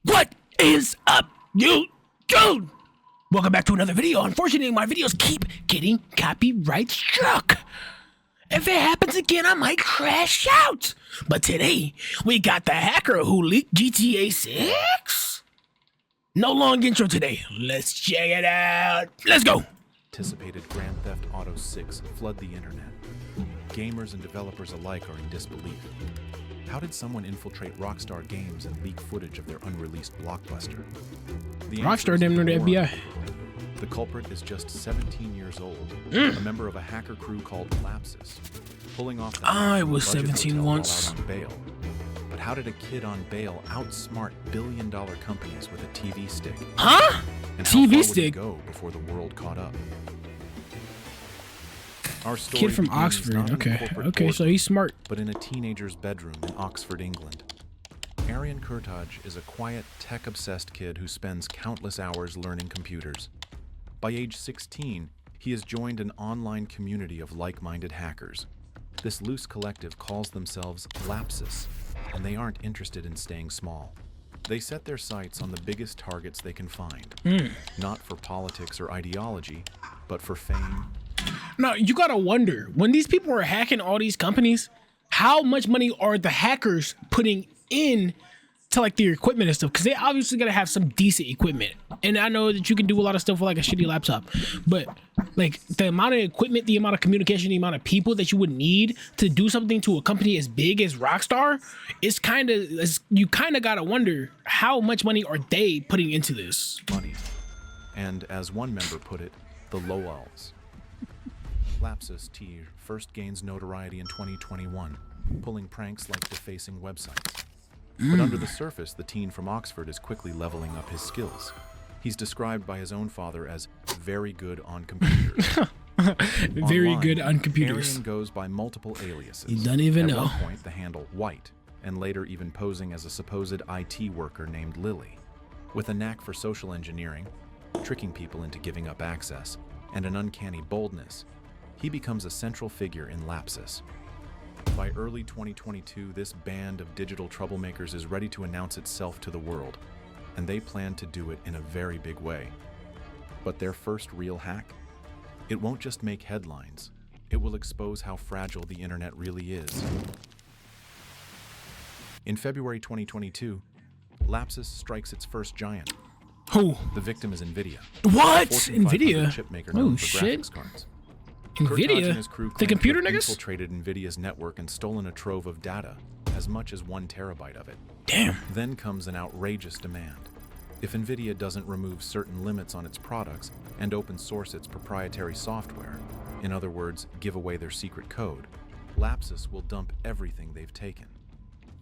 What is up, YouTube? Welcome back to another video. Unfortunately, my videos keep getting copyright struck. If it happens again, I might crash out. But today, we got the hacker who leaked GTA 6. No long intro today. Let's check it out. Let's go. Anticipated Grand Theft Auto 6 flood the internet. Gamers and developers alike are in disbelief. How did someone infiltrate Rockstar Games and leak footage of their unreleased blockbuster? Rockstar didn't know the FBI. The culprit is just 17 years old, a member of a hacker crew called Lapsus, pulling off the I was budget 17 hotel once. while out on bail. But how did a kid on bail outsmart billion-dollar companies with a TV stick? Huh? And how far TV would he stick? go before the world caught up? Our story Kid from begins Oxford. not in a Okay. corporate Okay, so boardroom, he's smart. but in a teenager's bedroom in Oxford, England. Arian Kurtaj is a quiet, tech-obsessed kid who spends countless hours learning computers. By age 16, he has joined an online community of like-minded hackers. This loose collective calls themselves Lapsus, and they aren't interested in staying small. They set their sights on the biggest targets they can find, not for politics or ideology, but for fame. Now, you gotta wonder, when these people are hacking all these companies, how much money are the hackers putting in to like their equipment and stuff? Because they obviously gotta have some decent equipment. And I know that you can do a lot of stuff with like a shitty laptop, but like the amount of equipment, the amount of communication, the amount of people that you would need to do something to a company as big as Rockstar, is you kind of gotta wonder how much money are they putting into this. Money. And as one member put it, the YALLs. Lapsus T first gains notoriety in 2021, pulling pranks like defacing websites. But under the surface, the teen from Oxford is quickly leveling up his skills. He's described by his own father as very good on computers. Very Online, good on computers. Arian goes by multiple aliases. You don't even At know. one point, the handle White, and later even posing as a supposed IT worker named Lily. With a knack for social engineering, tricking people into giving up access, and an uncanny boldness, he becomes a central figure in Lapsus. By early 2022, this band of digital troublemakers is ready to announce itself to the world, and they plan to do it in a very big way. But their first real hack? It won't just make headlines, it will expose how fragile the internet really is. In February 2022, Lapsus strikes its first giant. Who? The victim is NVIDIA. What? Fortune 500 NVIDIA? chip maker known Oh for shit. graphics cards. Kurtaj and his crew NVIDIA? The claim to computer have niggas? infiltrated NVIDIA's network and stolen a trove of data, as much as 1 terabyte of it. Damn. Then comes an outrageous demand. If NVIDIA doesn't remove certain limits on its products and open source its proprietary software, in other words, give away their secret code, Lapsus will dump everything they've taken.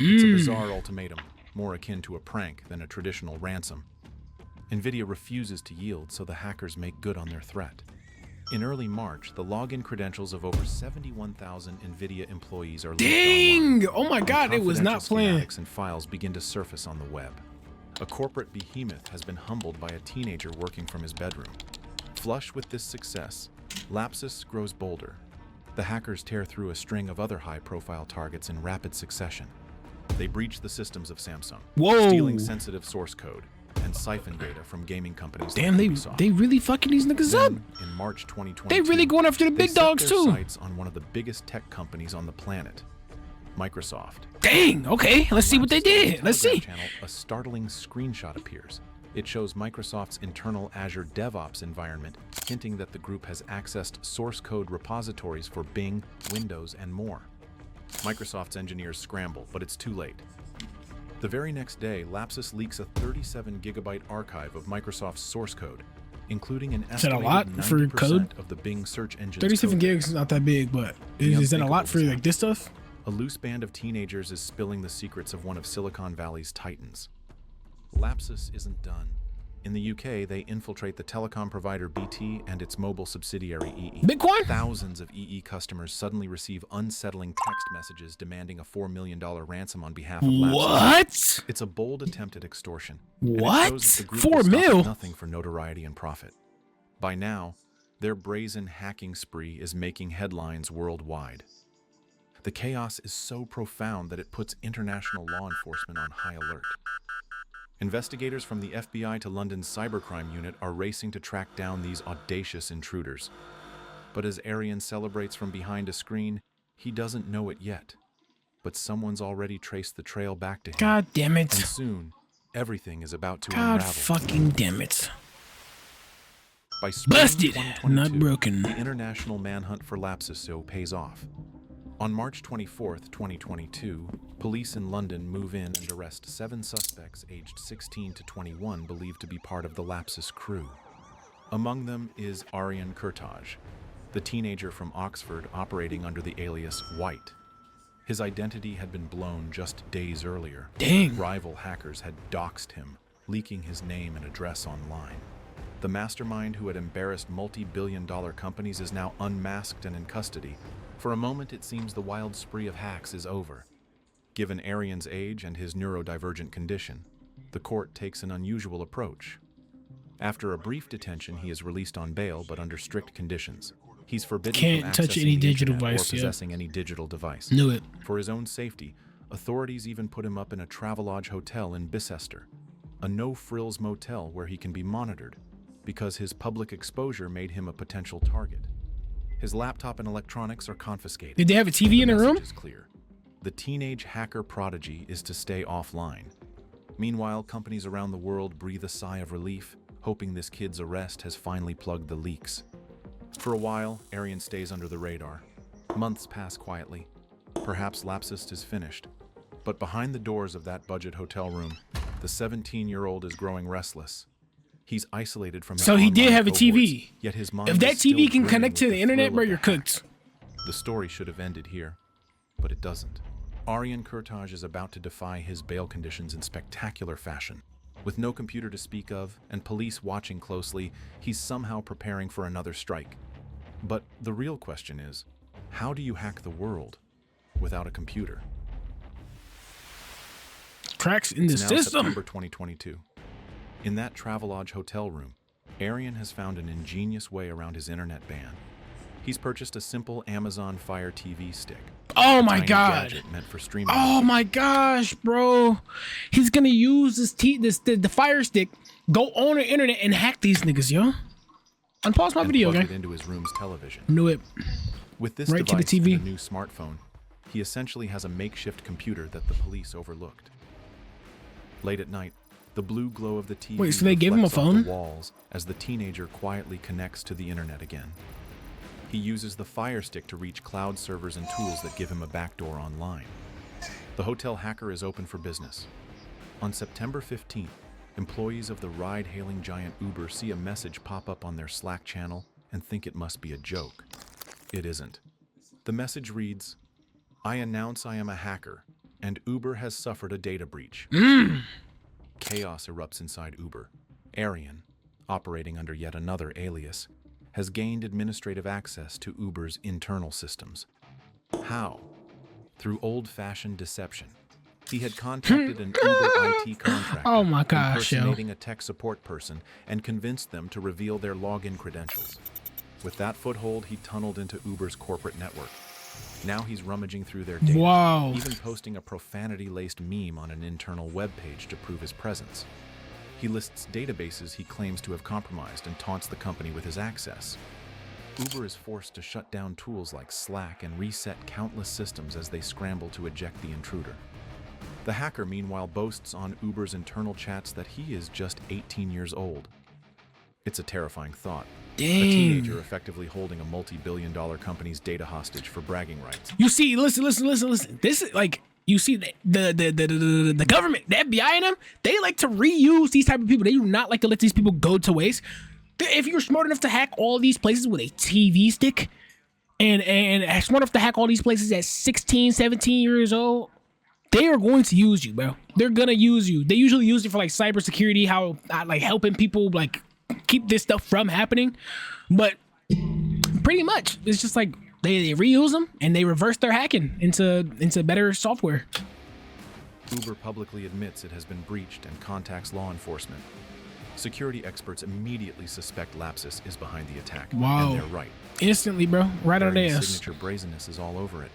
It's a bizarre ultimatum, more akin to a prank than a traditional ransom. NVIDIA refuses to yield, so the hackers make good on their threat. In early March, the login credentials of over 71,000 NVIDIA employees are leaked online. Dang! Oh my god, it was not Confidential planned. schematics and files begin to surface on the web. A corporate behemoth has been humbled by a teenager working from his bedroom. Flush with this success, Lapsus grows bolder. The hackers tear through a string of other high-profile targets in rapid succession. They breach the systems of Samsung, Whoa. stealing sensitive source code, and siphon data from gaming companies Damn, like Ubisoft. they really fucking these niggas up. Then, in March 2022, They really going after the they big set dogs their too. sights on one of the biggest tech companies on the planet, Microsoft. Dang. Okay, let's see what they Lapsus on the did. Let's Telegram see. Channel, a startling screenshot appears. It shows Microsoft's internal Azure DevOps environment, hinting that the group has accessed source code repositories for Bing, Windows, and more. Microsoft's engineers scramble, but it's too late. The very next day, Lapsus leaks a 37-gigabyte archive of Microsoft's source code, including an that a estimated lot for 90% code? of the Bing search engine's 37 code gigs is not that big, but is that a lot for unthinkable like this stuff? A loose band of teenagers is spilling the secrets of one of Silicon Valley's titans. Lapsus isn't done. In the UK, they infiltrate the telecom provider BT and its mobile subsidiary EE. Bitcoin? Thousands of EE customers suddenly receive unsettling text messages demanding a $4 million ransom on behalf of Lapsus. What? It's a bold attempt at extortion. and it What? shows that the group 4 will stop at mil? nothing for notoriety and profit. By now, their brazen hacking spree is making headlines worldwide. The chaos is so profound that it puts international law enforcement on high alert. Investigators from the FBI to London's cybercrime unit are racing to track down these audacious intruders. But as Arian celebrates from behind a screen, he doesn't know it yet. But someone's already traced the trail back to him. God damn it. And soon, everything is about to God unravel. fucking damn it. By spring Busted, 2022, not broken. the international manhunt for Lapsus pays off. On March 24th, 2022, police in London move in and arrest 7 suspects aged 16 to 21 believed to be part of the Lapsus crew. Among them is Arian Kurtaj, the teenager from Oxford operating under the alias White. His identity had been blown just days earlier. Dang. Rival hackers had doxed him, leaking his name and address online. The mastermind who had embarrassed multi-billion-dollar companies is now unmasked and in custody. For a moment, it seems the wild spree of hacks is over. Given Arian's age and his neurodivergent condition, the court takes an unusual approach. After a brief detention, he is released on bail, but under strict conditions. He's forbidden Can't from touch accessing any the digital internet device, or yeah. possessing any digital device. Knew it. For his own safety, authorities even put him up in a Travelodge hotel in Bicester, a no-frills motel where he can be monitored, because his public exposure made him a potential target. His laptop and electronics are confiscated. Did they have a TV in the room? The message is clear. The teenage hacker prodigy is to stay offline. Meanwhile, companies around the world breathe a sigh of relief, hoping this kid's arrest has finally plugged the leaks. For a while, Arian stays under the radar. Months pass quietly. Perhaps Lapsus is finished. But behind the doors of that budget hotel room, the 17-year-old is growing restless. He's isolated from his So he did online have a TV. cohorts, yet his mind If that is still TV can brimming connect to with the internet, thrill bro, of you're the hack. cooked. The story should have ended here, but it doesn't. Arian Kurtaj is about to defy his bail conditions in spectacular fashion. With no computer to speak of and police watching closely, he's somehow preparing for another strike. But the real question is, how do you hack the world without a computer? Cracks in the It's now system. September 2022. In that Travelodge hotel room, Arian has found an ingenious way around his internet ban. He's purchased a simple Amazon Fire TV stick. Oh a my tiny god. gadget meant for streaming. Oh my gosh, bro. He's gonna use the Fire Stick, go on the internet and hack these niggas, yo. Unpause my and video, plug gang. it into his room's television. Knew it. With this Right to the device and TV. a new smartphone, he essentially has a makeshift computer that the police overlooked. Late at night, the blue glow of the TV Wait, so they gave him a reflects off phone? the walls as the teenager quietly connects to the internet again. He uses the Fire Stick to reach cloud servers and tools that give him a backdoor online. The hotel hacker is open for business. On September 15th, employees of the ride-hailing giant Uber see a message pop up on their Slack channel and think it must be a joke. It isn't. The message reads, "I announce I am a hacker, and Uber has suffered a data breach." Chaos erupts inside Uber. Arian, operating under yet another alias, has gained administrative access to Uber's internal systems. How? Through old-fashioned deception. He had contacted an Uber IT contractor, Oh my gosh, yo. impersonating a tech support person, and convinced them to reveal their login credentials. With that foothold, he tunneled into Uber's corporate network. Now he's rummaging through their data, Wow. even posting a profanity-laced meme on an internal web page to prove his presence. He lists databases he claims to have compromised and taunts the company with his access. Uber is forced to shut down tools like Slack and reset countless systems as they scramble to eject the intruder. The hacker, meanwhile, boasts on Uber's internal chats that he is just 18 years old. It's a terrifying thought. A Dang. teenager effectively holding a multi-billion-dollar company's data hostage for bragging rights. You see, listen. This is like, you see the government, the FBI and them, they like to reuse these type of people. They do not like to let these people go to waste. If you're smart enough to hack all these places with a TV stick and smart enough to hack all these places at 16, 17 years old, they are going to use you, bro. They're gonna use you. They usually use it for like cybersecurity, how like helping people like keep this stuff from happening. But pretty much, it's just like they reuse them and they reverse their hacking into better software. Uber publicly admits it has been breached and contacts law enforcement. Security experts immediately suspect Lapsus is behind the attack. Wow. And they're right. Instantly, bro. Right on their Arian's ass. signature brazenness is all over it.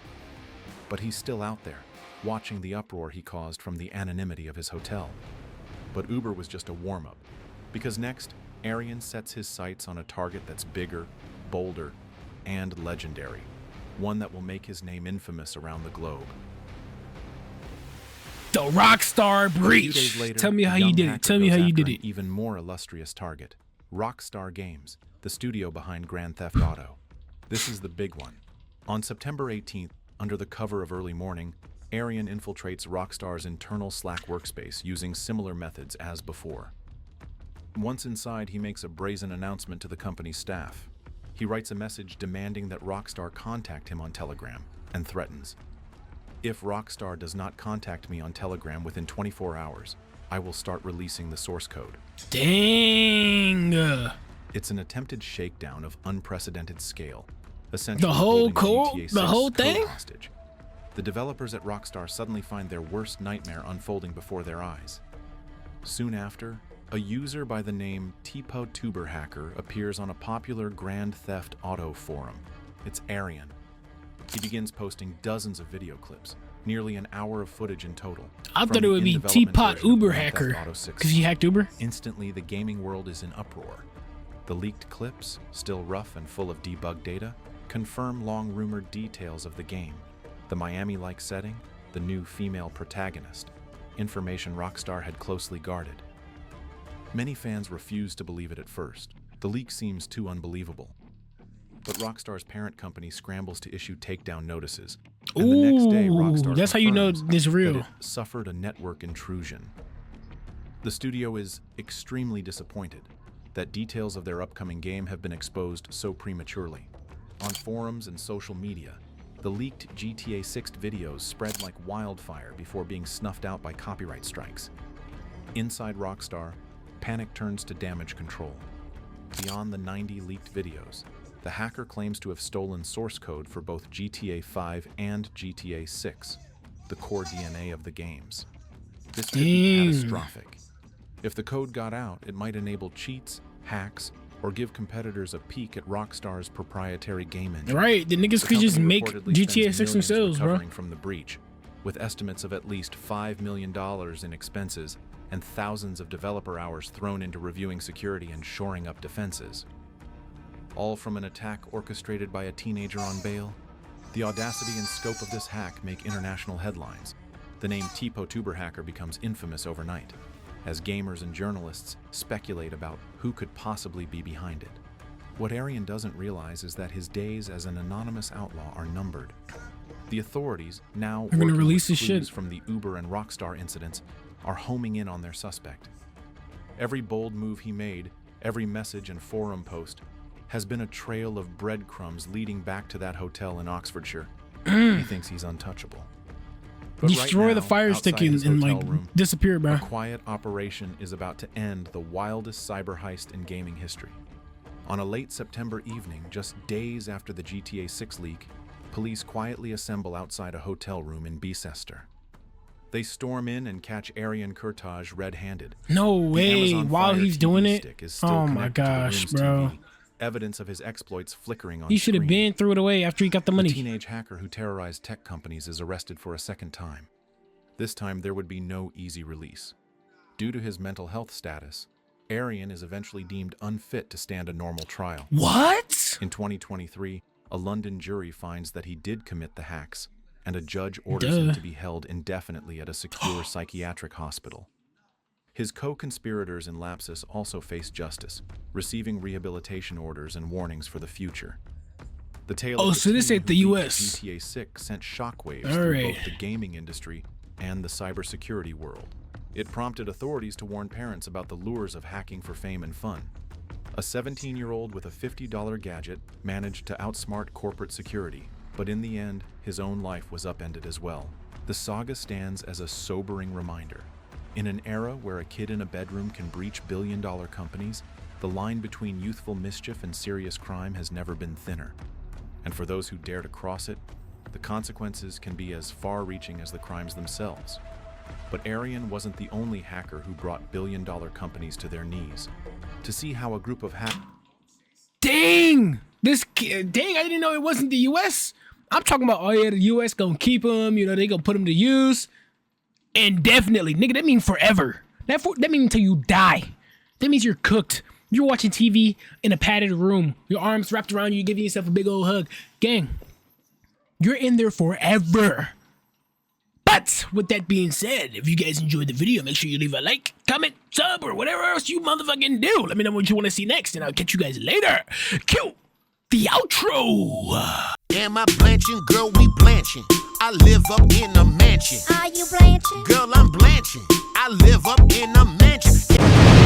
But he's still out there, watching the uproar he caused from the anonymity of his hotel. But Uber was just a warm-up, because next, Arian sets his sights on a target that's bigger, bolder, and legendary, one that will make his name infamous around the globe. The Rockstar A few breach. days later, Tell me how a you young did it. hacker Tell me goes how you after did an it. even more illustrious target, Rockstar Games, the studio behind Grand Theft Auto. This is the big one. On September 18th, under the cover of early morning, Arian infiltrates Rockstar's internal Slack workspace using similar methods as before. Once inside, he makes a brazen announcement to the company's staff. He writes a message demanding that Rockstar contact him on Telegram and threatens, "If Rockstar does not contact me on Telegram within 24 hours, I will start releasing the source code." Dang. It's an attempted shakedown of unprecedented scale, essentially The whole holding code? GTA The 6 whole code thing? hostage. The developers at Rockstar suddenly find their worst nightmare unfolding before their eyes. Soon after, a user by the name Tipo Tuber Hacker appears on a popular Grand Theft Auto forum. It's Arian. He begins posting dozens of video clips, nearly an hour of footage in total. I from thought it the would be in-development Teapot version of Uber Grand Theft Hacker. Auto 6. Because he hacked Uber? Instantly, the gaming world is in uproar. The leaked clips, still rough and full of debug data, confirm long-rumored details of the game. The Miami-like setting, the new female protagonist, information Rockstar had closely guarded. Many fans refused to believe it at first. The leak seems too unbelievable. But Rockstar's parent company scrambles to issue takedown notices. And the next day, Rockstar that's how you know confirms it's real. that it suffered a network intrusion. The studio is extremely disappointed that details of their upcoming game have been exposed so prematurely. On forums and social media, the leaked GTA 6 videos spread like wildfire before being snuffed out by copyright strikes. Inside Rockstar, panic turns to damage control. Beyond the 90 leaked videos, the hacker claims to have stolen source code for both GTA 5 and GTA 6, the core DNA of the games. This could be catastrophic. If the code got out, it might enable cheats, hacks, or give competitors a peek at Rockstar's proprietary game engine. Right, the niggas The could just company make reportedly GTA spends 6 millions themselves, bro. recovering from the breach, with estimates of at least $5 million in expenses and thousands of developer hours thrown into reviewing security and shoring up defenses. All from an attack orchestrated by a teenager on bail. The audacity and scope of this hack make international headlines. The name Tipo Tuber Hacker becomes infamous overnight, as gamers and journalists speculate about who could possibly be behind it. What Arian doesn't realize is that his days as an anonymous outlaw are numbered. The authorities, now They're gonna working release with his clues shit. from the Uber and Rockstar incidents, are homing in on their suspect. Every bold move he made, every message and forum post, has been a trail of breadcrumbs leading back to that hotel in Oxfordshire. He thinks he's untouchable. But Destroy right the now, fire outside stick his and hotel like room, disappear, bro. a quiet operation is about to end the wildest cyber heist in gaming history. On a late September evening, just days after the GTA 6 leak, police quietly assemble outside a hotel room in Bicester. They storm in and catch Arian Kurtaj red-handed. No The way. Amazon While Fire he's TV doing it. stick is still Oh my connected to the gosh, room's bro. TV, evidence of his exploits flickering on He should have screen. been threw it away after he got the The money. teenage hacker who terrorized tech companies is arrested for a second time. This time, there would be no easy release. Due to his mental health status, Arian is eventually deemed unfit to stand a normal trial. What? In 2023, a London jury finds that he did commit the hacks, and a judge orders him to be held indefinitely at a secure psychiatric hospital. His co-conspirators in Lapsus also face justice, receiving rehabilitation orders and warnings for the future. The tale of the so this teen ain't the who leaked US. GTA 6 sent shockwaves All through right. both the gaming industry and the cybersecurity world. It prompted authorities to warn parents about the lures of hacking for fame and fun. A 17-year-old with a $50 gadget managed to outsmart corporate security, but in the end, his own life was upended as well. The saga stands as a sobering reminder. In an era where a kid in a bedroom can breach billion-dollar companies, the line between youthful mischief and serious crime has never been thinner. And for those who dare to cross it, the consequences can be as far-reaching as the crimes themselves. But Arian wasn't the only hacker who brought billion-dollar companies to their knees. To see how a group of Dang! Dang, I didn't know it wasn't the US. I'm talking about, oh yeah, the US gonna keep him, they gonna put him to use. Indefinitely. Nigga, that mean forever. That means until you die. That means you're cooked. You're watching TV in a padded room. Your arms wrapped around you, giving yourself a big old hug. Gang, you're in there forever. But with that being said, if you guys enjoyed the video, make sure you leave a like, comment, sub, or whatever else you motherfucking do. Let me know what you want to see next, and I'll catch you guys later. Cue the outro. Am I blanching? Girl, we blanching. I live up in a mansion. Are you blanching? Girl, I'm blanching. I live up in a mansion.